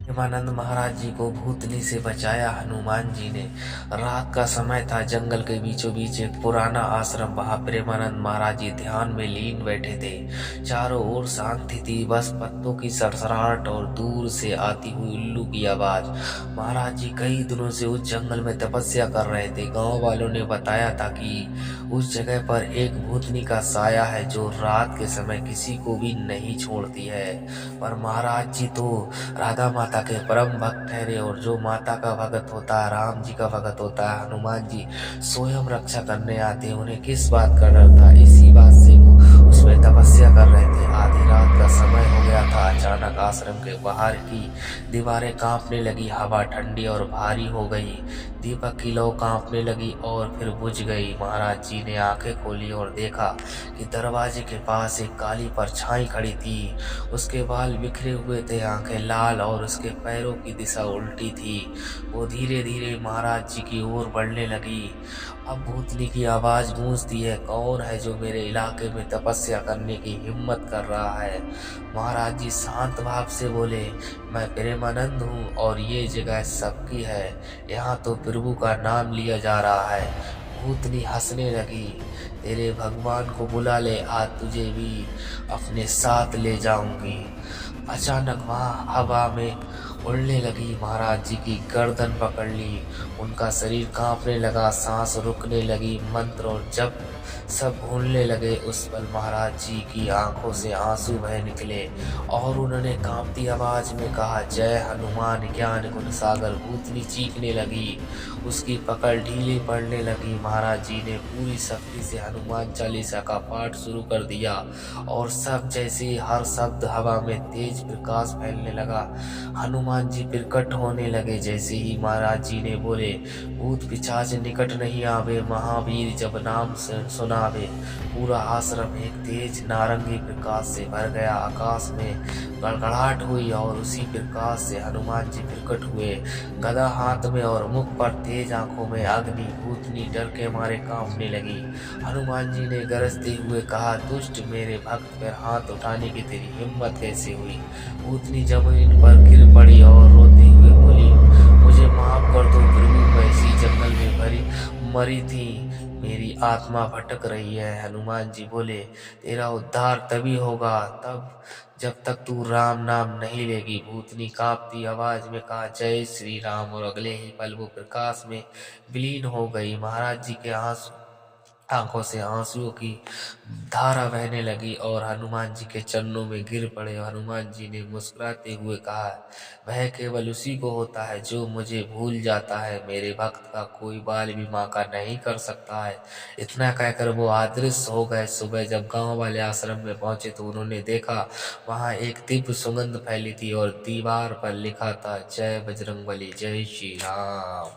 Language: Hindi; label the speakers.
Speaker 1: प्रेमानंद महाराज जी को भूतनी से बचाया हनुमान जी ने। रात का समय था, जंगल के बीचों बीच एक पुराना आश्रम। वहां प्रेमानंद महाराज जी ध्यान में लीन बैठे थे। चारों ओर शांति थी, बस पत्तों की सरसराहट और दूर से आती हुई उल्लू की आवाज। महाराज जी कई दिनों से उस जंगल में तपस्या कर रहे थे। गांव वालों ने बताया था कि उस जगह पर एक भूतनी का साया है जो रात के समय किसी को भी नहीं छोड़ती है। पर महाराज जी तो राधा माता के परम भक्त ठहरे, और जो माता का भगत होता है, राम जी का भगत होता है, हनुमान जी स्वयं रक्षा करने आते हैं। उन्हें किस बात का डर था? इसी बात से वो उसमें तपस्या कर रहे थे। आधी रात का समय हो गया था। अचानक आश्रम के बाहर की दीवारें कांपने लगी, हवा ठंडी और भारी हो गई, दीपक की लौ कांपने लगी और फिर बुझ गई। महाराज जी ने आंखें खोली और देखा कि दरवाजे के पास एक काली परछाई खड़ी थी। उसके बाल बिखरे हुए थे, आंखें लाल और उसके पैरों की दिशा उल्टी थी। वो धीरे धीरे महाराज जी की ओर बढ़ने लगी। अब भूतनी की आवाज गूंजती है, कौन है जो मेरे इलाके में तपस्या करने की हिम्मत कर रहा है? महाराज जी शांत भाव से बोले, मैं प्रेमानंद हूँ और ये जगह सबकी है। यहाँ तो प्रभु का नाम लिया जा रहा है। भूतनी हंसने लगी, तेरे भगवान को बुला ले, आज तुझे भी अपने साथ ले जाऊंगी। अचानक वहाँ हवा में उड़ने लगी। महाराज जी की गर्दन पकड़ ली, उनका शरीर कांपने लगा, सांस रुकने लगी, मंत्र और जप सब भूलने लगे। उस पल महाराज जी की आंखों से आंसू बह निकले और उन्होंने कांपती आवाज में कहा, जय हनुमान ज्ञान गुण सागर। भूतनी चीखने लगी, उसकी पकड़ ढीली पड़ने लगी। महाराज जी ने पूरी शक्ति से हनुमान चालीसा का पाठ शुरू कर दिया और सब जैसे हर शब्द हवा में तेज प्रकाश फैलने लगा। हनुमान जी प्रकट होने लगे। जैसे ही महाराज जी ने बोले, भूत पिशाच निकट नहीं आवे, महावीर जब नाम सुनावे, पूरा आश्रम एक तेज नारंगी प्रकाश से भर गया। आकाश में गड़गड़ाहट हुई और उसी प्रकाश से हनुमान जी प्रकट हुए, गदा हाथ में और मुख पर तेज आंखों में अग्नि। भूतनी डर के मारे कांपने लगी। हनुमान जी ने गरजते हुए कहा, दुष्ट मेरे भक्त पर हाथ उठाने की तेरी हिम्मत कैसे हुई? भूतनी जमीन पर गिर पड़ी और रोते हुए बोली, मुझे माफ कर दो प्रभु, मैं इसी जंगल में मरी थी, मेरी आत्मा भटक रही है। हनुमान जी बोले, तेरा उद्धार तभी होगा तब जब तक तू राम नाम नहीं लेगी। भूतनी कांपती आवाज में कहा, जय श्री राम, और अगले ही पल वो प्रकाश में विलीन हो गई। महाराज जी के आंखों से आंसुओं की धारा बहने लगी और हनुमान जी के चरणों में गिर पड़े। हनुमान जी ने मुस्कुराते हुए कहा, वह केवल उसी को होता है जो मुझे भूल जाता है। मेरे भक्त का कोई बाल भी माका नहीं कर सकता है। इतना कहकर वो अदृश्य हो गए। सुबह जब गांव वाले आश्रम में पहुंचे तो उन्होंने देखा वहां एक दिव्य सुगंध फैली थी और दीवार पर लिखा था, जय बजरंगबली, जय श्री राम।